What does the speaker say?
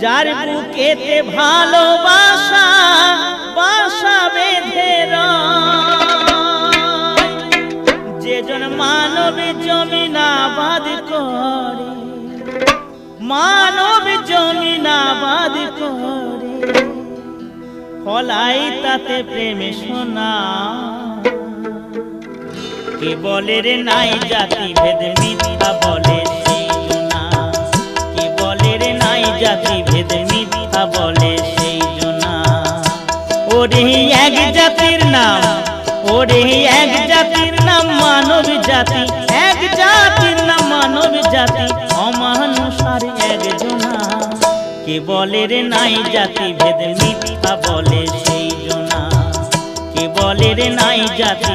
যার বুকেতে ভালোবাসা বাসা বেঁধে যেজন মানব জমিন আবাদ করে, মানব জমিন আবাদ করে, ফলাই তাতে প্রেমে সোনা। কে বলে রে নাই জাতি ভেদ মিথ্যা বলে সেই জনা, কে বলে রে নাই জাতি ভেদ মিথ্যা বলে সেই জনা। ওরে এক জাতির নাম, ওরে এক জাতির নাম মানব জাতি, এক জাতির নাম মানব জাতি, অমানুষার এক জনা। কে বলে রে নাই জাতি ভেদ মিথ্যা বলে সেই জনা, কে বলে রে নাই জাতি